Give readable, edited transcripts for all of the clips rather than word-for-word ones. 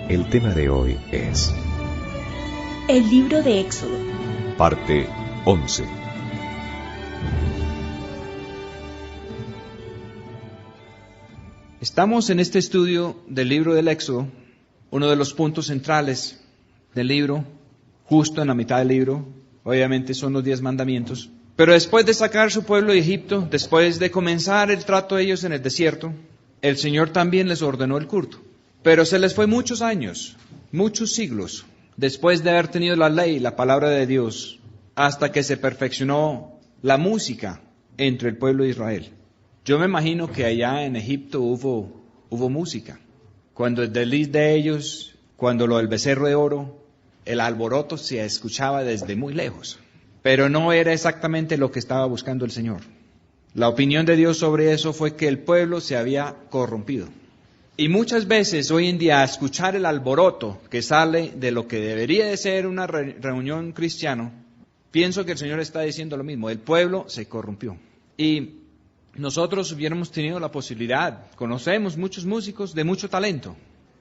El tema de hoy es El libro de Éxodo, parte 11. Estamos en este estudio del libro del Éxodo, uno de los puntos centrales del libro, justo en la mitad del libro, obviamente son los 10 mandamientos. Pero después de sacar su pueblo de Egipto, después de comenzar el trato de ellos en el desierto, el Señor también les ordenó el culto. Pero se les fue muchos años, muchos siglos, después de haber tenido la ley, la palabra de Dios, hasta que se perfeccionó la música entre el pueblo de Israel. Yo me imagino que allá en Egipto hubo música. Cuando el desliz de ellos, cuando lo del becerro de oro, el alboroto se escuchaba desde muy lejos. Pero no era exactamente lo que estaba buscando el Señor. La opinión de Dios sobre eso fue que el pueblo se había corrompido. Y muchas veces hoy en día escuchar el alboroto que sale de lo que debería de ser una reunión cristiana, pienso que el Señor está diciendo lo mismo, el pueblo se corrompió. Y nosotros hubiéramos tenido la posibilidad, conocemos muchos músicos de mucho talento,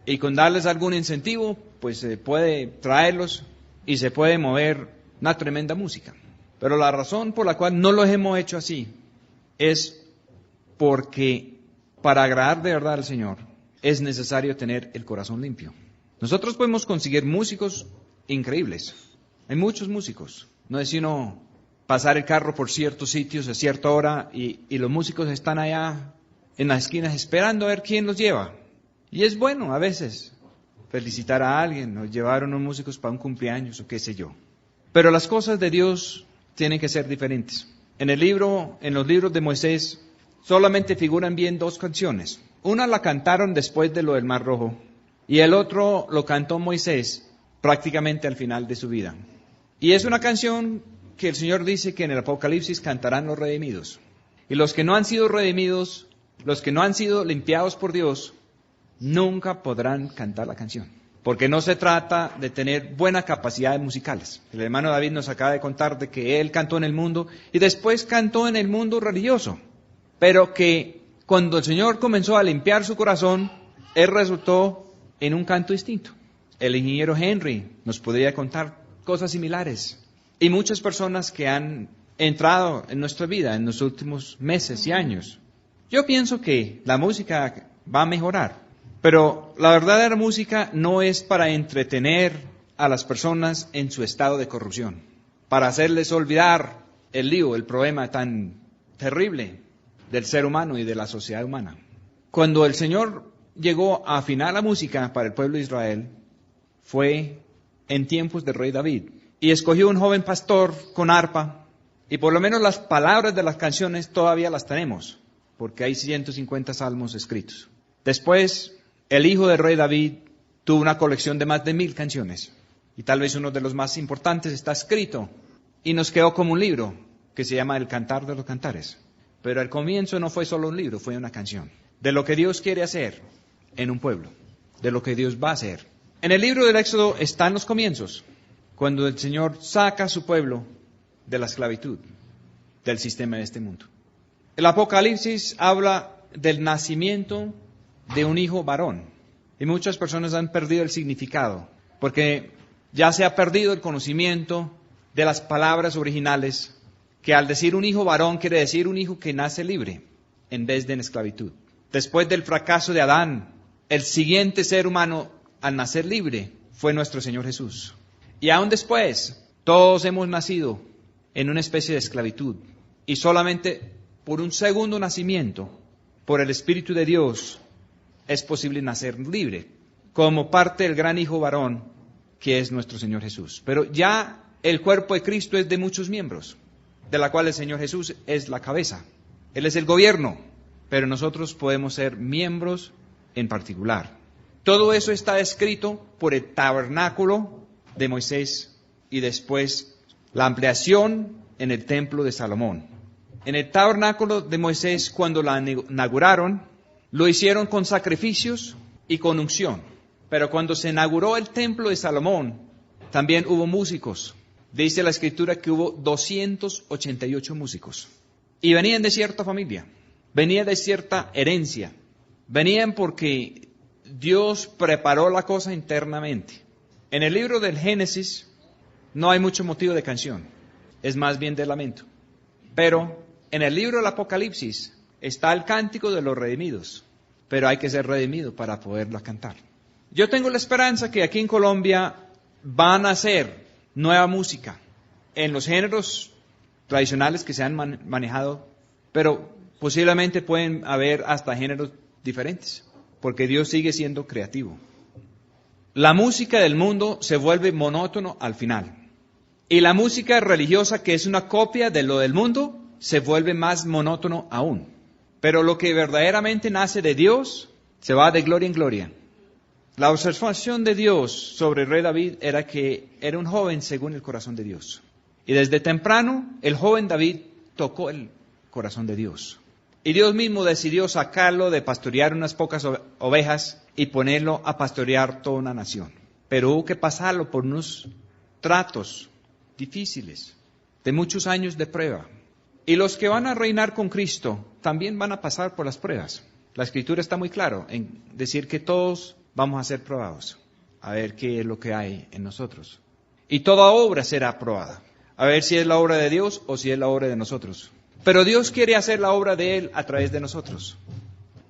y con darles algún incentivo, pues se puede traerlos y se puede mover una tremenda música. Pero la razón por la cual no lo hemos hecho así es porque para agradar de verdad al Señor es necesario tener el corazón limpio. Nosotros podemos conseguir músicos increíbles. Hay muchos músicos. No es sino pasar el carro por ciertos sitios a cierta hora y los músicos están allá en las esquinas esperando a ver quién los lleva. Y es bueno a veces felicitar a alguien o llevar a unos músicos para un cumpleaños o qué sé yo. Pero las cosas de Dios tienen que ser diferentes. En los libros de Moisés solamente figuran bien 2 canciones. Una la cantaron después de lo del Mar Rojo y el otro lo cantó Moisés prácticamente al final de su vida. Y es una canción que el Señor dice que en el Apocalipsis cantarán los redimidos. Y los que no han sido redimidos, los que no han sido limpiados por Dios, nunca podrán cantar la canción. Porque no se trata de tener buenas capacidades musicales. El hermano David nos acaba de contar de que él cantó en el mundo y después cantó en el mundo religioso. Pero que cuando el Señor comenzó a limpiar su corazón, él resultó en un canto distinto. El ingeniero Henry nos podría contar cosas similares. Y muchas personas que han entrado en nuestra vida en los últimos meses y años. Yo pienso que la música va a mejorar. Pero la verdadera música no es para entretener a las personas en su estado de corrupción, para hacerles olvidar el lío, el problema tan terrible del ser humano y de la sociedad humana. Cuando el Señor llegó a afinar la música para el pueblo de Israel, fue en tiempos del rey David, y escogió un joven pastor con arpa, y por lo menos las palabras de las canciones todavía las tenemos, porque hay 150 salmos escritos. Después, el hijo del rey David tuvo una colección de más de 1000 canciones. Y tal vez uno de los más importantes está escrito. Y nos quedó como un libro que se llama El Cantar de los Cantares. Pero al comienzo no fue solo un libro, fue una canción. De lo que Dios quiere hacer en un pueblo. De lo que Dios va a hacer. En el libro del Éxodo están los comienzos. Cuando el Señor saca a su pueblo de la esclavitud, del sistema de este mundo. El Apocalipsis habla del nacimiento de un hijo varón. Y muchas personas han perdido el significado, porque ya se ha perdido el conocimiento de las palabras originales, que al decir un hijo varón quiere decir un hijo que nace libre, en vez de en esclavitud. Después del fracaso de Adán, el siguiente ser humano al nacer libre fue nuestro Señor Jesús. Y aún después, todos hemos nacido en una especie de esclavitud. Y solamente por un segundo nacimiento, por el Espíritu de Dios, es posible nacer libre, como parte del gran hijo varón que es nuestro Señor Jesús. Pero ya el cuerpo de Cristo es de muchos miembros, de la cual el Señor Jesús es la cabeza. Él es el gobierno, pero nosotros podemos ser miembros en particular. Todo eso está escrito por el tabernáculo de Moisés y después la ampliación en el templo de Salomón. En el tabernáculo de Moisés, cuando la inauguraron, lo hicieron con sacrificios y con unción. Pero cuando se inauguró el templo de Salomón, también hubo músicos. Dice la Escritura que hubo 288 músicos. Y venían de cierta familia, venían de cierta herencia. Venían porque Dios preparó la cosa internamente. En el libro del Génesis no hay mucho motivo de canción, es más bien de lamento. Pero en el libro del Apocalipsis está el cántico de los redimidos, pero hay que ser redimido para poderla cantar. Yo tengo la esperanza que aquí en Colombia van a hacer nueva música en los géneros tradicionales que se han manejado, pero posiblemente pueden haber hasta géneros diferentes, porque Dios sigue siendo creativo. La música del mundo se vuelve monótono al final, y la música religiosa, que es una copia de lo del mundo, se vuelve más monótono aún. Pero lo que verdaderamente nace de Dios se va de gloria en gloria. La observación de Dios sobre el rey David era que era un joven según el corazón de Dios. Y desde temprano el joven David tocó el corazón de Dios. Y Dios mismo decidió sacarlo de pastorear unas pocas ovejas y ponerlo a pastorear toda una nación. Pero hubo que pasarlo por unos tratos difíciles, de muchos años de prueba. Y los que van a reinar con Cristo también van a pasar por las pruebas. La Escritura está muy claro en decir que todos vamos a ser probados, a ver qué es lo que hay en nosotros. Y toda obra será probada, a ver si es la obra de Dios o si es la obra de nosotros. Pero Dios quiere hacer la obra de Él a través de nosotros.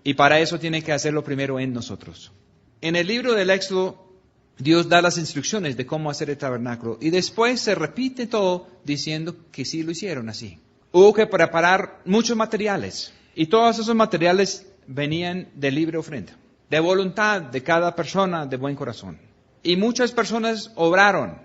Y para eso tiene que hacerlo primero en nosotros. En el libro del Éxodo, Dios da las instrucciones de cómo hacer el tabernáculo. Y después se repite todo diciendo que sí lo hicieron así. Hubo que preparar muchos materiales. Y todos esos materiales venían de libre ofrenda, de voluntad de cada persona de buen corazón. Y muchas personas obraron.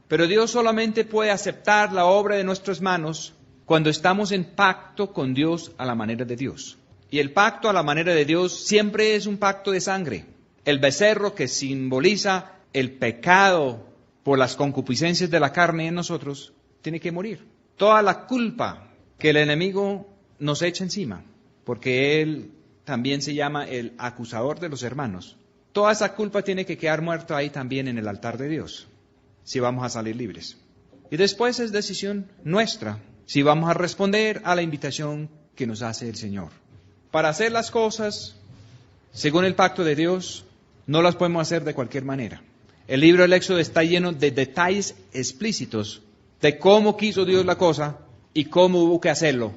Pero Dios solamente puede aceptar la obra de nuestras manos cuando estamos en pacto con Dios a la manera de Dios. Y el pacto a la manera de Dios siempre es un pacto de sangre. El becerro, que simboliza el pecado por las concupiscencias de la carne en nosotros, tiene que morir. Toda la culpa que el enemigo nos echa encima, porque él también se llama el acusador de los hermanos, toda esa culpa tiene que quedar muerta ahí también en el altar de Dios, si vamos a salir libres. Y después es decisión nuestra si vamos a responder a la invitación que nos hace el Señor. Para hacer las cosas según el pacto de Dios, no las podemos hacer de cualquier manera. El libro del Éxodo está lleno de detalles explícitos de cómo quiso Dios la cosa y cómo hubo que hacerlo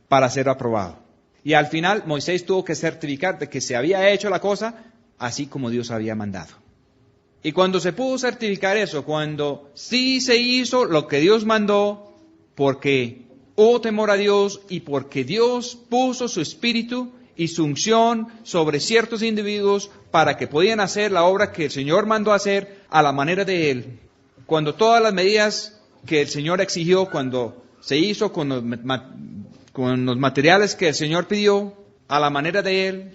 para ser aprobado. Y al final Moisés tuvo que certificar de que se había hecho la cosa así como Dios había mandado. Y cuando se pudo certificar eso, cuando sí se hizo lo que Dios mandó, porque hubo temor a Dios y porque Dios puso su espíritu y su unción sobre ciertos individuos para que podían hacer la obra que el Señor mandó hacer a la manera de Él. Cuando todas las medidas que el Señor exigió, cuando se hizo con los materiales que el Señor pidió a la manera de Él,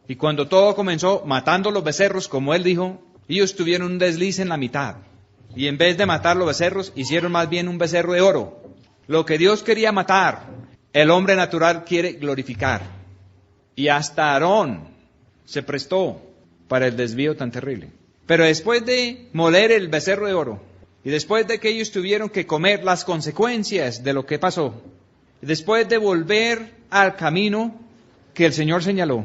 y cuando todo comenzó matando los becerros, como Él dijo, ellos tuvieron un desliz en la mitad. Y en vez de matar los becerros, hicieron más bien un becerro de oro. Lo que Dios quería matar, el hombre natural quiere glorificar. Y hasta Aarón se prestó para el desvío tan terrible. Pero después de moler el becerro de oro, y después de que ellos tuvieron que comer las consecuencias de lo que pasó, y después de volver al camino que el Señor señaló,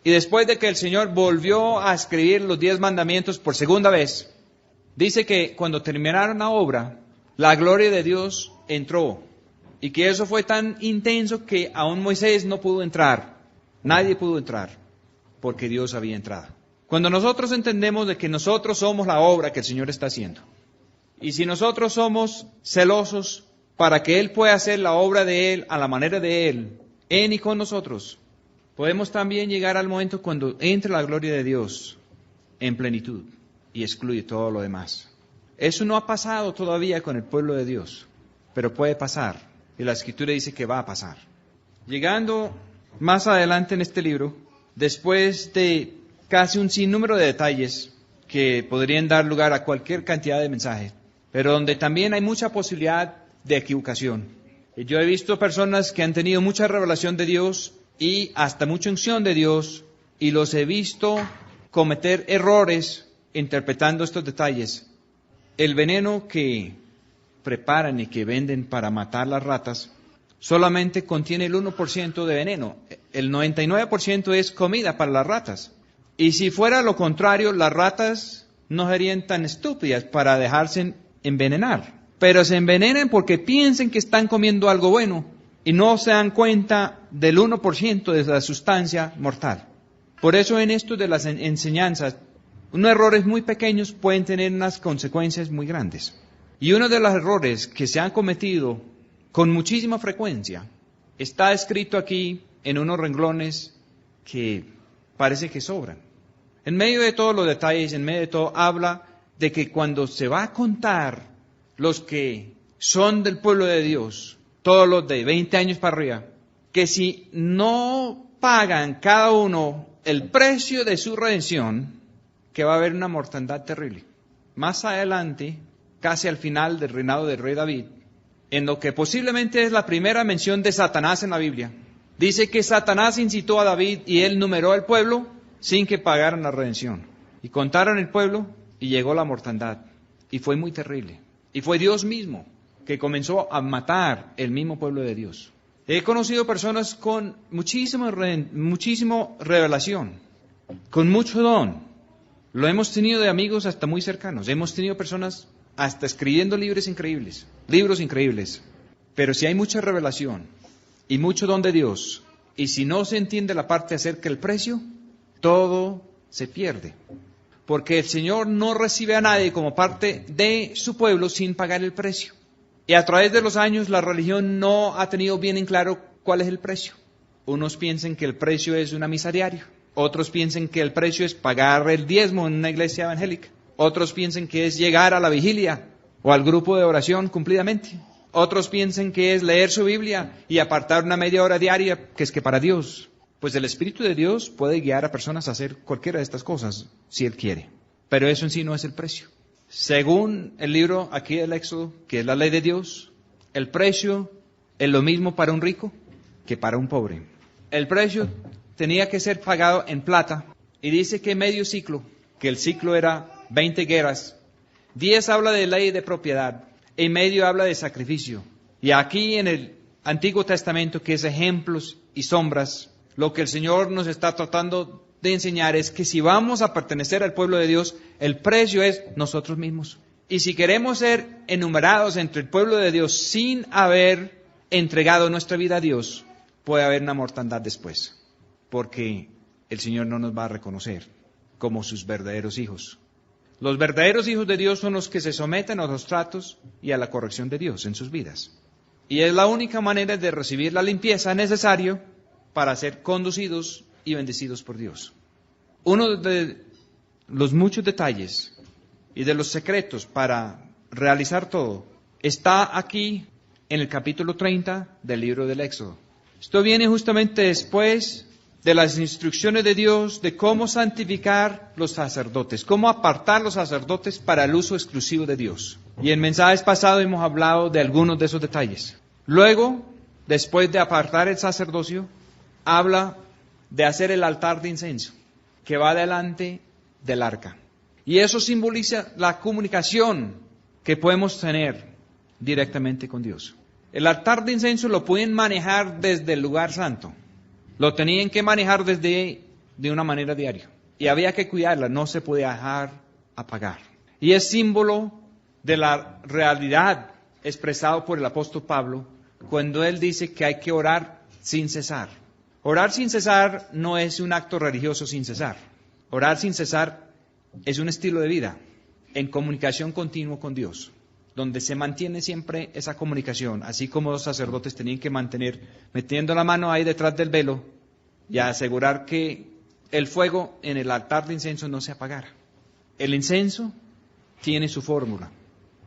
y después de que el Señor volvió a escribir los 10 mandamientos por segunda vez, dice que cuando terminaron la obra, la gloria de Dios entró, y que eso fue tan intenso que aún Moisés no pudo entrar, nadie pudo entrar, porque Dios había entrado. Cuando nosotros entendemos de que nosotros somos la obra que el Señor está haciendo, y si nosotros somos celosos para que Él pueda hacer la obra de Él a la manera de Él, en y con nosotros, podemos también llegar al momento cuando entre la gloria de Dios en plenitud y excluye todo lo demás. Eso no ha pasado todavía con el pueblo de Dios, pero puede pasar, y la Escritura dice que va a pasar. Llegando más adelante en este libro, después de casi un sinnúmero de detalles que podrían dar lugar a cualquier cantidad de mensajes, pero donde también hay mucha posibilidad de equivocación. Yo he visto personas que han tenido mucha revelación de Dios y hasta mucha unción de Dios, y los he visto cometer errores interpretando estos detalles. El veneno que preparan y que venden para matar las ratas solamente contiene el 1% de veneno. El 99% es comida para las ratas. Y si fuera lo contrario, las ratas no serían tan estúpidas para dejarse envenenar. Pero se envenenan porque piensan que están comiendo algo bueno y no se dan cuenta del 1% de la sustancia mortal. Por eso en esto de las enseñanzas, unos errores muy pequeños pueden tener unas consecuencias muy grandes. Y uno de los errores que se han cometido con muchísima frecuencia está escrito aquí en unos renglones que parece que sobran. En medio de todos los detalles, en medio de todo, habla de que cuando se va a contar los que son del pueblo de Dios, todos los de 20 años para arriba, que si no pagan cada uno el precio de su redención, que va a haber una mortandad terrible. Más adelante, casi al final del reinado del rey David, en lo que posiblemente es la primera mención de Satanás en la Biblia, dice que Satanás incitó a David y él numeró al pueblo sin que pagaran la redención. Y contaron el pueblo y llegó la mortandad. Y fue muy terrible. Y fue Dios mismo que comenzó a matar el mismo pueblo de Dios. He conocido personas con muchísimo revelación, con mucho don. Lo hemos tenido de amigos hasta muy cercanos. Hemos tenido personas hasta escribiendo libros increíbles. Pero si hay mucha revelación y mucho don de Dios, y si no se entiende la parte acerca del precio, todo se pierde. Porque el Señor no recibe a nadie como parte de su pueblo sin pagar el precio. Y a través de los años la religión no ha tenido bien en claro cuál es el precio. Unos piensan que el precio es una misa diaria. Otros piensan que el precio es pagar el diezmo en una iglesia evangélica. Otros piensan que es llegar a la vigilia o al grupo de oración cumplidamente. Otros piensan que es leer su Biblia y apartar una media hora diaria, que es que para Dios. Pues el Espíritu de Dios puede guiar a personas a hacer cualquiera de estas cosas, si Él quiere. Pero eso en sí no es el precio. Según el libro aquí del Éxodo, que es la ley de Dios, el precio es lo mismo para un rico que para un pobre. El precio tenía que ser pagado en plata, y dice que medio ciclo, que el ciclo era 20 guerras. 10 habla de ley de propiedad, y medio habla de sacrificio. Y aquí en el Antiguo Testamento, que es ejemplos y sombras, lo que el Señor nos está tratando de enseñar es que si vamos a pertenecer al pueblo de Dios, el precio es nosotros mismos. Y si queremos ser enumerados entre el pueblo de Dios sin haber entregado nuestra vida a Dios, puede haber una mortandad después, porque el Señor no nos va a reconocer como sus verdaderos hijos. Los verdaderos hijos de Dios son los que se someten a los tratos y a la corrección de Dios en sus vidas. Y es la única manera de recibir la limpieza necesaria para ser conducidos y bendecidos por Dios. Uno de los muchos detalles y de los secretos para realizar todo está aquí en el capítulo 30 del libro del Éxodo. Esto viene justamente después de las instrucciones de Dios de cómo santificar los sacerdotes, cómo apartar los sacerdotes para el uso exclusivo de Dios. Y en mensajes pasados hemos hablado de algunos de esos detalles. Luego, después de apartar el sacerdocio, habla de hacer el altar de incienso, que va delante del arca. Y eso simboliza la comunicación que podemos tener directamente con Dios. El altar de incienso lo pueden manejar desde el lugar santo. Lo tenían que manejar de una manera diaria. Y había que cuidarla, no se podía dejar apagar. Y es símbolo de la realidad expresado por el apóstol Pablo cuando él dice que hay que orar sin cesar. Orar sin cesar no es un acto religioso sin cesar. Orar sin cesar es un estilo de vida en comunicación continua con Dios, donde se mantiene siempre esa comunicación, así como los sacerdotes tenían que mantener, metiendo la mano ahí detrás del velo y asegurar que el fuego en el altar de incienso no se apagara. El incienso tiene su fórmula,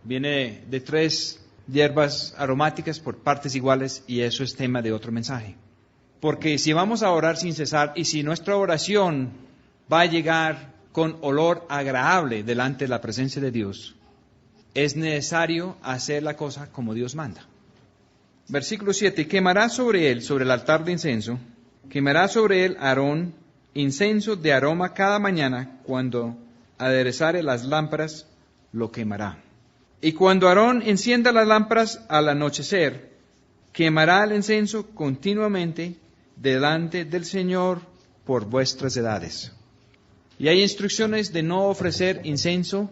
viene de 3 hierbas aromáticas por partes iguales, y eso es tema de otro mensaje. Porque si vamos a orar sin cesar y si nuestra oración va a llegar con olor agradable delante de la presencia de Dios, es necesario hacer la cosa como Dios manda. Versículo 7. Quemará sobre él, sobre el altar de incienso, quemará sobre él Aarón incienso de aroma cada mañana, cuando aderezare las lámparas, lo quemará. Y cuando Aarón encienda las lámparas al anochecer, quemará el incienso continuamente delante del Señor por vuestras edades. Y hay instrucciones de no ofrecer incienso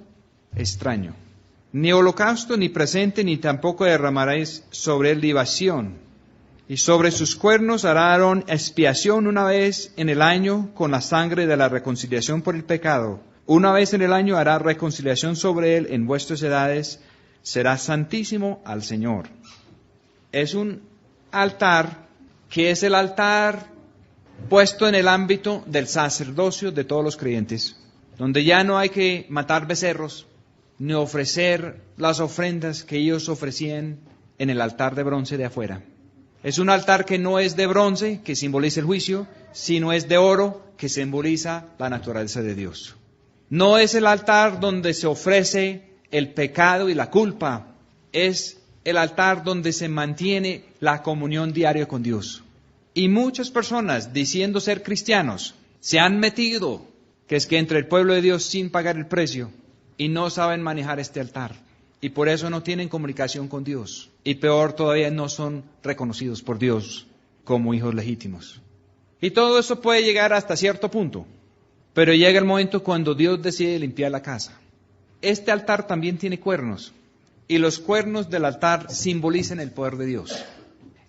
extraño, ni holocausto, ni presente, ni tampoco derramaréis sobre él libación. Y sobre sus cuernos hará Aarón expiación una vez en el año con la sangre de la reconciliación por el pecado. Una vez en el año hará reconciliación sobre él en vuestras edades. Será santísimo al Señor. Es un altar que es el altar puesto en el ámbito del sacerdocio de todos los creyentes, donde ya no hay que matar becerros, ni ofrecer las ofrendas que ellos ofrecían en el altar de bronce de afuera. Es un altar que no es de bronce, que simboliza el juicio, sino es de oro, que simboliza la naturaleza de Dios. No es el altar donde se ofrece el pecado y la culpa, es el altar donde se mantiene la comunión diaria con Dios. Y muchas personas, diciendo ser cristianos, se han metido, que es que entre el pueblo de Dios sin pagar el precio, y no saben manejar este altar. Y por eso no tienen comunicación con Dios. Y peor todavía, no son reconocidos por Dios como hijos legítimos. Y todo eso puede llegar hasta cierto punto. Pero llega el momento cuando Dios decide limpiar la casa. Este altar también tiene cuernos. Y los cuernos del altar simbolizan el poder de Dios.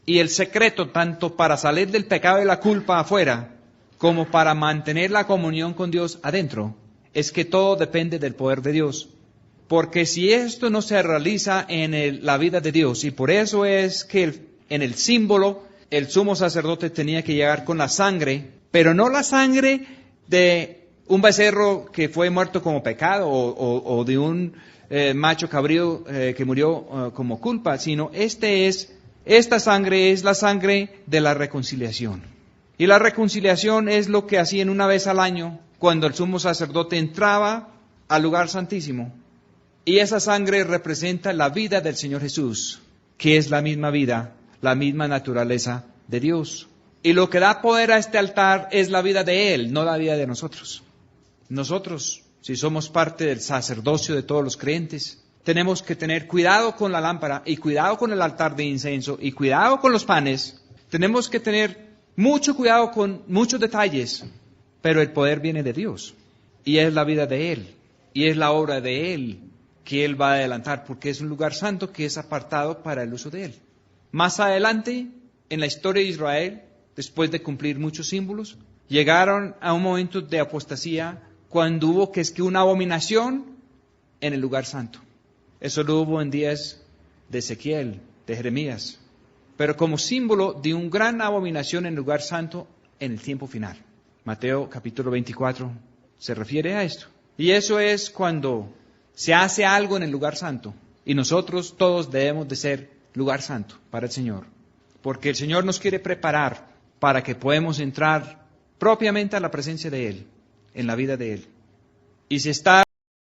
Y el secreto, tanto para salir del pecado y la culpa afuera, como para mantener la comunión con Dios adentro, es que todo depende del poder de Dios. Porque si esto no se realiza en la vida de Dios, y por eso es que en el símbolo el sumo sacerdote tenía que llegar con la sangre, pero no la sangre de un becerro que fue muerto como pecado o de un macho cabrío que murió como culpa, sino esta sangre es la sangre de la reconciliación. Y la reconciliación es lo que hacían una vez al año cuando el sumo sacerdote entraba al lugar santísimo. Y esa sangre representa la vida del Señor Jesús, que es la misma vida, la misma naturaleza de Dios. Y lo que da poder a este altar es la vida de Él, no la vida de nosotros. Nosotros, si somos parte del sacerdocio de todos los creyentes, tenemos que tener cuidado con la lámpara y cuidado con el altar de incienso y cuidado con los panes. Tenemos que tener mucho cuidado con muchos detalles, pero el poder viene de Dios. Y es la vida de Él, y es la obra de Él que Él va a adelantar, porque es un lugar santo que es apartado para el uso de Él. Más adelante, en la historia de Israel, después de cumplir muchos símbolos, llegaron a un momento de apostasía cuando hubo que una abominación en el lugar santo. Eso lo hubo en días de Ezequiel, de Jeremías, pero como símbolo de una gran abominación en el lugar santo en el tiempo final. Mateo capítulo 24 se refiere a esto. Y eso es cuando se hace algo en el lugar santo. Y nosotros todos debemos de ser lugar santo para el Señor. Porque el Señor nos quiere preparar para que podamos entrar propiamente a la presencia de Él, en la vida de Él. Y si está